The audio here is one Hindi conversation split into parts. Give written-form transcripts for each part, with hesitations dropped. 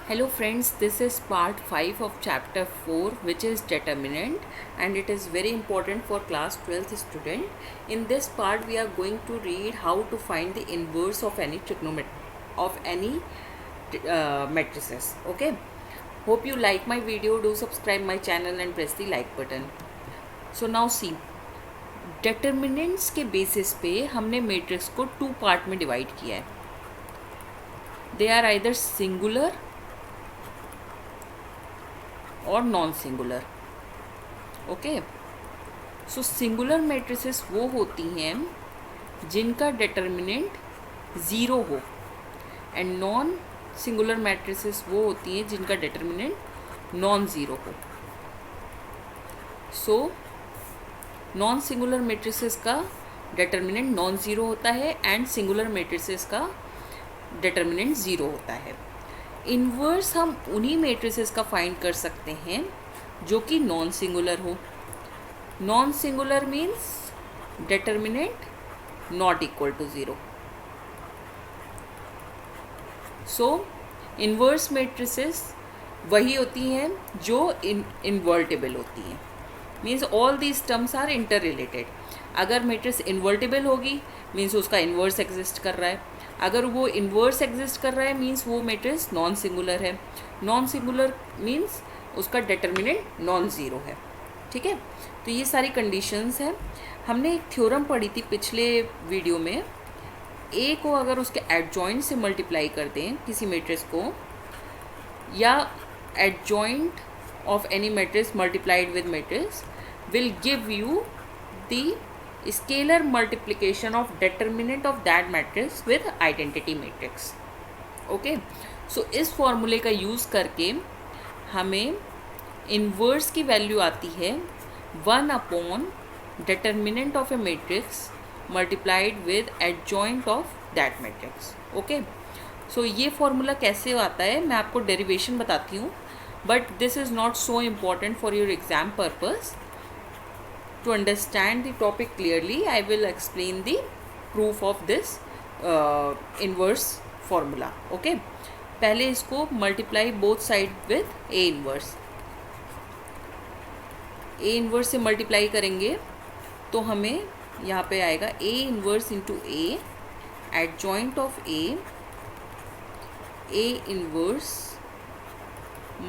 Hello friends, this is part 5 of chapter 4, which is determinant, and it is very important for class 12th student. In this part we are going to read how to find the inverse of any matrices. Okay, hope you like my video. Do subscribe my channel and press the like button. So now see, determinants के basis पे हमने matrix को 2 part में divide किया है. They are either singular और नॉन सिंगुलर. ओके, सो सिंगुलर मैट्रिसेस वो होती हैं जिनका डिटर्मिनेंट ज़ीरो हो, एंड नॉन सिंगुलर मैट्रिसेस वो होती हैं जिनका डिटर्मिनेंट नॉन ज़ीरो हो. सो नॉन सिंगुलर मैट्रिसेस का डिटर्मिनेंट नॉन ज़ीरो होता है एंड सिंगुलर मैट्रिसेस का डिटर्मिनेंट ज़ीरो होता है. इन्वर्स हम उन्हीं मैट्रिसेस का फाइंड कर सकते हैं जो कि नॉन सिंगुलर हो. Non singular means determinant not equal to zero. So inverse matrices वही होती हैं जो इन्वर्टिबल होती हैं. Means all these terms are interrelated. अगर मैट्रिक्स इन्वर्टिबल होगी मीन्स उसका इन्वर्स एग्जिस्ट कर रहा है. अगर वो इन्वर्स एग्जिस्ट कर रहा है मीन्स वो मैट्रिक्स नॉन सिंगुलर है. नॉन सिंगुलर मीन्स उसका डिटर्मिनेंट नॉन ज़ीरो है. ठीक है, तो ये सारी कंडीशंस हैं. हमने एक थ्योरम पढ़ी थी पिछले वीडियो में. ए को अगर उसके एडजॉइंट से मल्टीप्लाई कर दें किसी मैट्रिक्स को, या adjoint of any matrix multiplied with matrix will give you the scalar multiplication of determinant of that matrix with identity matrix. Okay, so इस फॉर्मूले का यूज़ करके हमें इन्वर्स की वैल्यू आती है 1 upon determinant of A matrix multiplied with adjoint of that matrix. Okay, so ये फॉर्मूला कैसे आता है मैं आपको डेरिवेशन बताती हूँ, but this is not so important for your exam purpose. To understand the topic clearly, I will explain the proof of this inverse formula. Okay, पहले इसको multiply both side with A inverse. A inverse से multiply करेंगे तो हमें यहाँ पे आएगा A inverse into A, adjoint of A inverse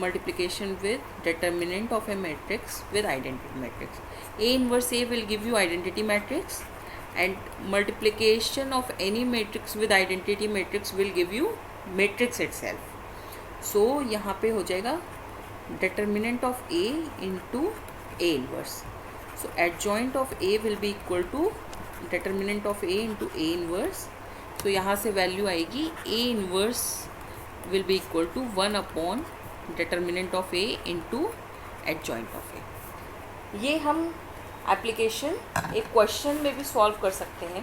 multiplication with determinant of a matrix with identity matrix. A inverse A will give you identity matrix, and multiplication of any matrix with identity matrix will give you matrix itself. So यहाँ पे हो जाएगा determinant of A into A inverse. So adjoint of A will be equal to determinant of A into A inverse. So यहाँ से वैल्यू आएगी A inverse will be equal to 1 upon determinant of A into adjoint of A. ये हम एप्लीकेशन एक क्वेश्चन में भी सॉल्व कर सकते हैं.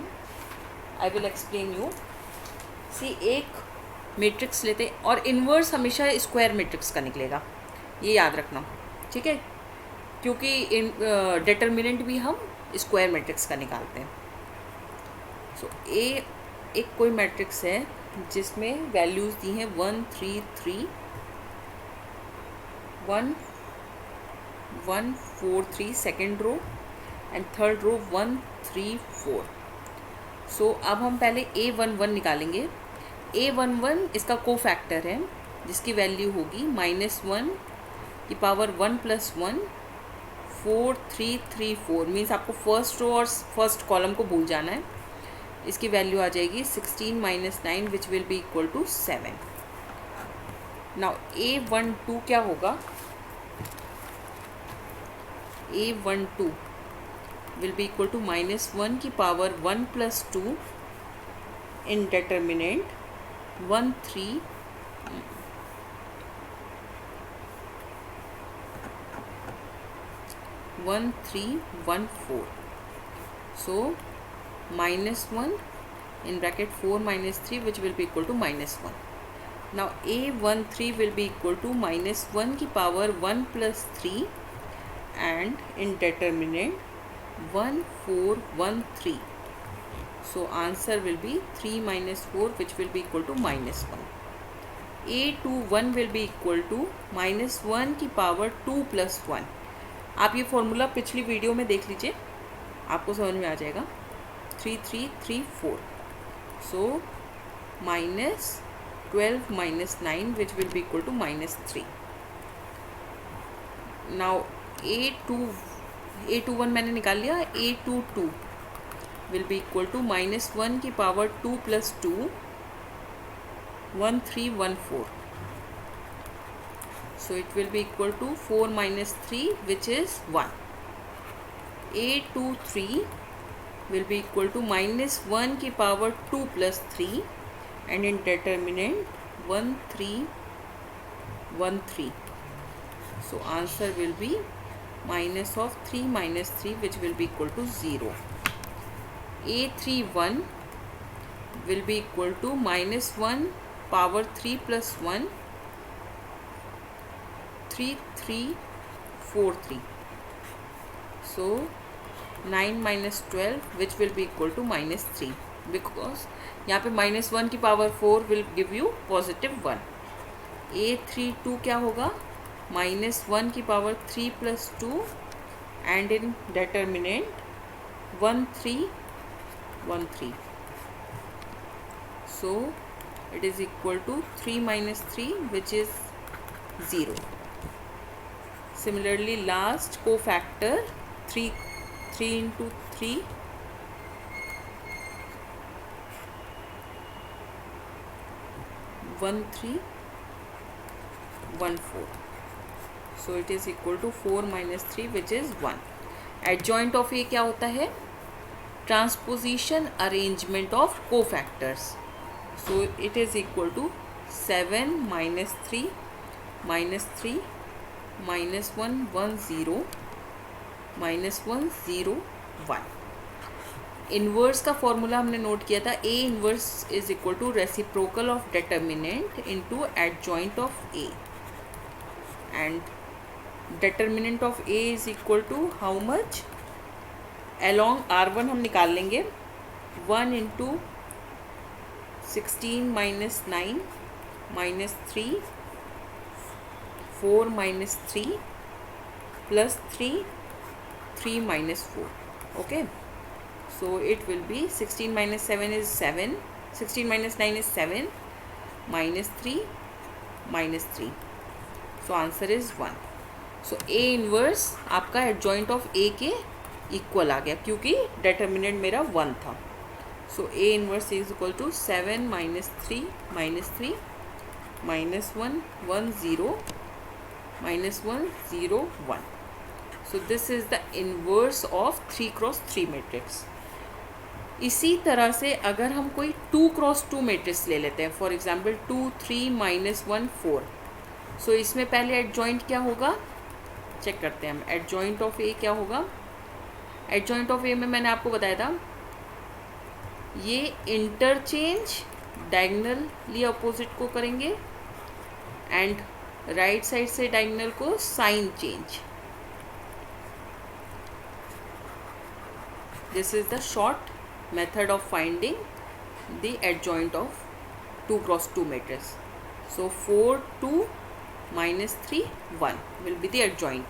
I will explain you. See, एक मैट्रिक्स लेते हैं और इन्वर्स हमेशा स्क्वायर मैट्रिक्स का निकलेगा, ये याद रखना. ठीक है, क्योंकि डिटर्मिनेंट भी हम स्क्वायर मैट्रिक्स का निकालते हैं. सो ए एक कोई मैट्रिक्स है जिसमें वैल्यूज़ दी हैं 1 3 3 1 1 4 3 second row and third row 1 3 4. So अब हम पहले A11 निकालेंगे. A11 इसका को फैक्टर है जिसकी वैल्यू होगी -1 की पावर 1 + 1 4 3 3 4. मीन्स आपको फर्स्ट रो और फर्स्ट कॉलम को भूल जाना है. इसकी वैल्यू आ जाएगी 16 - 9 which will be equal to 7. Now A12 क्या होगा? A12 will be equal to -1 की power 1 + 2 in determinant 1 3 1 3 1 4. So -1 in bracket 4 - 3 which will be equal to -1. Now A13 will be equal to -1 की power 1 + 3 and in determinant 1 4 1 3. So answer will be 3 - 4 which will be equal to -1. A21 will be equal to -1 की पावर 2 + 1। आप ये फॉर्मूला पिछली वीडियो में देख लीजिए, आपको समझ में आ जाएगा। 3 3 3 4, so -12 - 9 which will be equal to -3। Now A21 मैंने निकाल लिया। A22 will be equal to -1 की power 2 + 2, 1 3 1 4, so it will be equal to 4 - 3 which is 1. A23 will be equal to -1 की power 2 + 3 and in determinant 1 3 1 3, so answer will be minus of 3 - 3 which will be equal to 0. A31 will be equal to -1 power 3 + 1, 3 3 4 3, so 9 - 12 which will be equal to -3, because यहाँ पे -1 की power 4 will give you +1. A32 क्या होगा? -1 की power 3 + 2 and in determinant 1 3 1 3, so it is equal to 3 - 3 which is 0. Similarly, last cofactor 3 × 3 1 3 1 4, so it is equal to 4 - 3 which is 1. Adjoint of A क्या होता है? Transposition arrangement of cofactors, so it is equal to 7 - 3 -3 -1 1 0 -1 0 1. Inverse का फॉर्मूला हमने नोट किया था। A inverse is equal to reciprocal of determinant into adjoint of A, and determinant of A is equal to how much? Along R1 हम निकाल लेंगे 1 × 16 - 9 -3 4 - 3 + 3 3 - 4. Okay, so it will be 16 - 7 is 7, 16 - 9 is 7, -3 -3, so answer is 1. So A inverse आपका एडजॉइंट ऑफ A के इक्वल आ गया क्योंकि डिटर्मिनेंट मेरा 1 था. So A inverse is equal to 7 - 3 -3 -1 1 0 -1 0 1. So this is the inverse of 3 × 3 matrix. इसी तरह से अगर हम कोई 2 × 2 मैट्रिक्स ले लेते हैं, फॉर एग्जांपल 2 3 -1 4, सो इसमें पहले एडजॉइंट क्या होगा चेक करते हैं हम. एडजॉइंट ऑफ ए क्या होगा? एडजॉइंट ऑफ ए में मैंने आपको बताया था ये इंटरचेंज डायगनली अपोजिट को करेंगे एंड राइट साइड से डायगनल को sign change. This is the short method of finding the adjoint of 2 × 2 matrix. So 4 2 -3 1 will be the adjoint,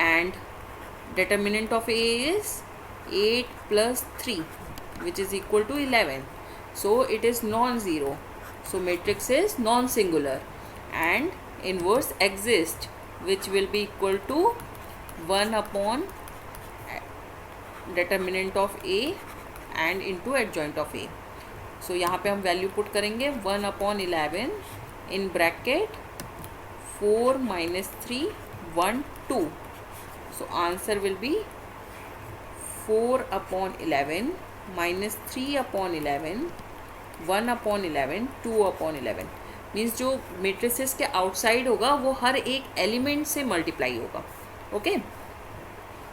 and determinant of A is 8 + 3 which is equal to 11, so it is non-zero, so matrix is non-singular and inverse exists which will be equal to 1 upon determinant of A and into adjoint of A. so यहाँ पे हम वैल्यू पुट करेंगे 1 upon 11 in bracket 4 - 3 1 2, so answer will be 4 upon 11 -3 upon 11 1 upon 11 2 upon 11. Means जो मेट्रिसेस के आउटसाइड होगा वो हर एक एलिमेंट से मल्टीप्लाई होगा. ओके,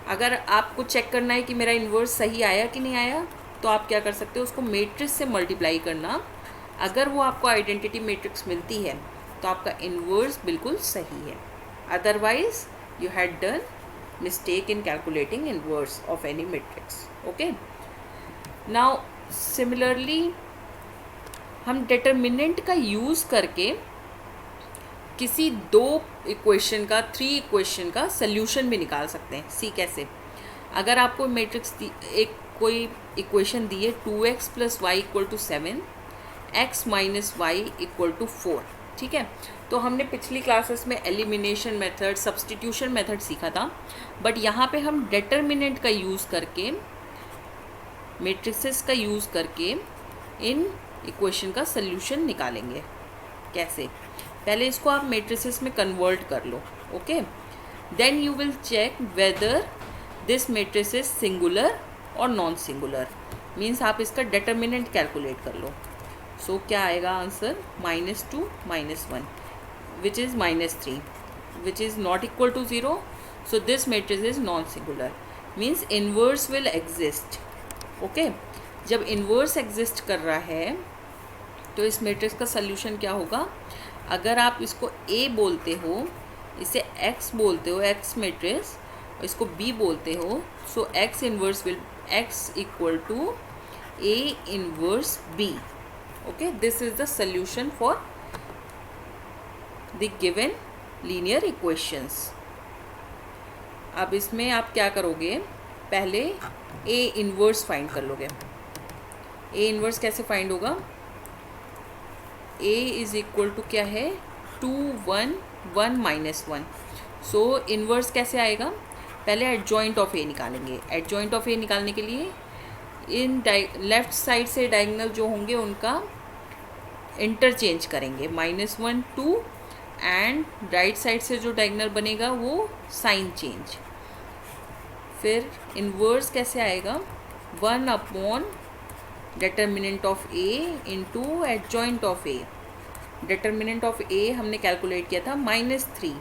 अगर आपको चेक करना है कि मेरा इन्वर्स सही आया कि नहीं आया, तो आप क्या कर सकते हो, उसको मैट्रिक्स से मल्टीप्लाई करना. अगर वो आपको आइडेंटिटी मैट्रिक्स मिलती है तो आपका इन्वर्स बिल्कुल सही है. Otherwise you had done mistake in calculating inverse of any matrix. Okay, now similarly हम डिटर्मिनेंट का यूज़ करके किसी 2 इक्वेशन का 3 इक्वेशन का सल्यूशन भी निकाल सकते हैं। सी कैसे? अगर आपको मैट्रिक्स एक कोई इक्वेशन दी है 2x + y = 7, x - y = 4, ठीक है। तो हमने पिछली क्लासेस में एलिमिनेशन मेथड, सब्स्टिट्यूशन मेथड सीखा था, बट यहाँ पे हम डिटर्मिनेंट का यूज़ करके, मैट्रिसेस का यूज़ करके इन इक्वेशन का सल्यूशन निकालेंगे। कैसे? पहले इसको आप मैट्रिसेस में कन्वर्ट कर लो, okay. Then you will check whether this matrix is singular और नॉन सिंगुलर, मीन्स आप इसका डिटर्मिनेंट कैलकुलेट कर लो। सो क्या आएगा answer? -2 - 1 which is -3 which is not equal to 0. So this matrix is non singular, means inverse will exist, okay. जब इन्वर्स एग्जिस्ट कर रहा है तो इस मैट्रिक्स का सल्यूशन क्या होगा? अगर आप इसको A बोलते हो, इसे X बोलते हो, X मैट्रिक्स, और इसको B बोलते हो, सो X inverse will X = A inverse B, okay. This is the solution for the given linear equations. अब इसमें आप क्या करोगे? पहले A इन्वर्स फाइंड कर लोगे। A इन्वर्स कैसे फाइंड होगा? A = क्या है? 2 1 1 - 1. सो इन्वर्स कैसे आएगा? पहले एडजॉइंट ऑफ A निकालेंगे। एडजॉइंट ऑफ A निकालने के लिए इन लेफ्ट साइड से डायगोनल जो होंगे उनका इंटरचेंज करेंगे, -1 2, एंड राइट साइड से जो डायगोनल बनेगा वो साइन चेंज। फिर इन्वर्स कैसे आएगा? 1/, determinant of A into adjoint of A। Determinant of A हमने कैलकुलेट किया था -3,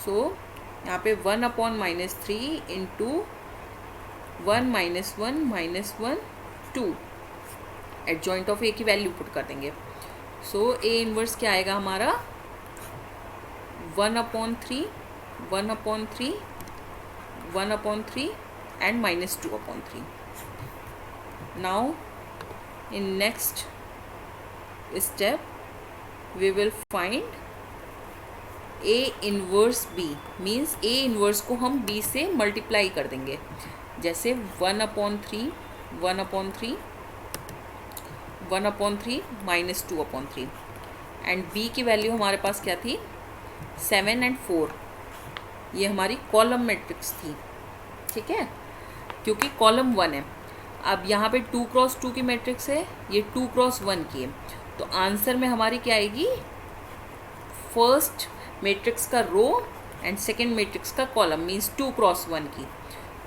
सो यहाँ पे 1/-3 इंटू 1 - 1 - 1 2, एडजॉइंट ऑफ A की वैल्यू पुट कर देंगे। सो A इन्वर्स क्या आएगा हमारा? 1/3 1/3 1/3 and -2/3. Now in next step we will find A inverse B, means A inverse को हम B से मल्टीप्लाई कर देंगे, जैसे 1/3 1/3 1/3 -2/3, एंड B की वैल्यू हमारे पास क्या थी? 7 और 4. ये हमारी कॉलम मैट्रिक्स थी, ठीक है, क्योंकि कॉलम 1 है। अब यहाँ पे 2 × 2 की मैट्रिक्स है, ये 2 × 1 की है, तो आंसर में हमारी क्या आएगी? फर्स्ट मैट्रिक्स का रो एंड सेकेंड मैट्रिक्स का कॉलम, मीन्स 2 × 1 की।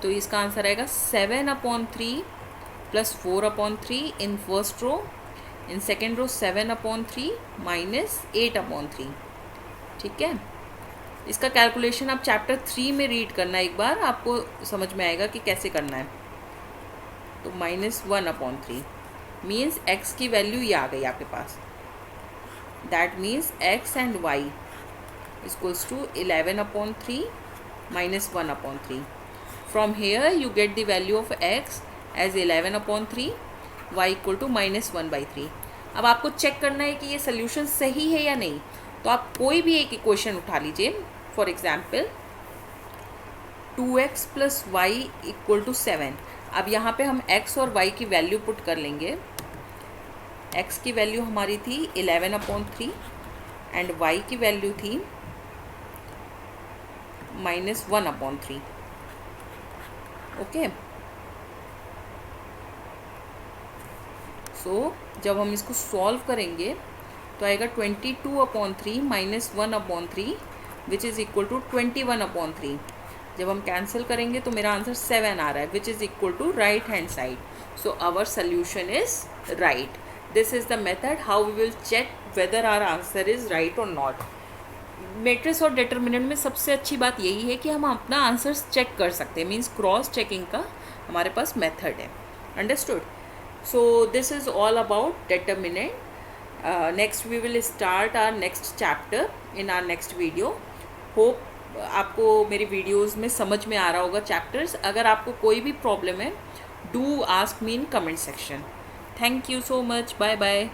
तो इसका आंसर आएगा 7/3 + 4/3 in first row, in second row 7/3 - 8/3, ठीक है। इसका कैलकुलेशन आप चैप्टर 3 में रीड करना, एक बार आपको समझ में आएगा कि कैसे करना है। तो -1/3 मीन्स x की वैल्यू ये आ गई आपके पास, that means x and y = 11/3 - 1/3. From here you get the value of x as 11/3, y = -1/3. अब आपको चेक करना है कि ये सोल्यूशन सही है या नहीं, तो आप कोई भी एक इक्वेशन उठा लीजिए। For example 2x + y = 7. अब यहाँ पे हम x और y की वैल्यू पुट कर लेंगे। x की वैल्यू हमारी थी 11/3 एंड y की वैल्यू थी -1/3, ओके। सो जब हम इसको सॉल्व करेंगे तो आएगा 22/3 - 1/3 विच इज़ इक्वल टू 21/3. जब हम कैंसिल करेंगे तो मेरा आंसर 7 आ रहा है, which is equal to right hand side. So our solution is right. This is the method how we will check whether our answer is right और नॉट. मैट्रिक्स और डिटर्मिनेंट में सबसे अच्छी बात यही है कि हम अपना आंसर्स चेक कर सकते हैं, मीन्स क्रॉस चेकिंग का हमारे पास मेथड है. Understood? So this is all about determinant. Next we will start our next chapter in our next video. Hope आपको मेरी वीडियोस में समझ में आ रहा होगा चैप्टर्स. अगर आपको कोई भी प्रॉब्लम है, do ask me in comment section. Thank you so much. Bye bye.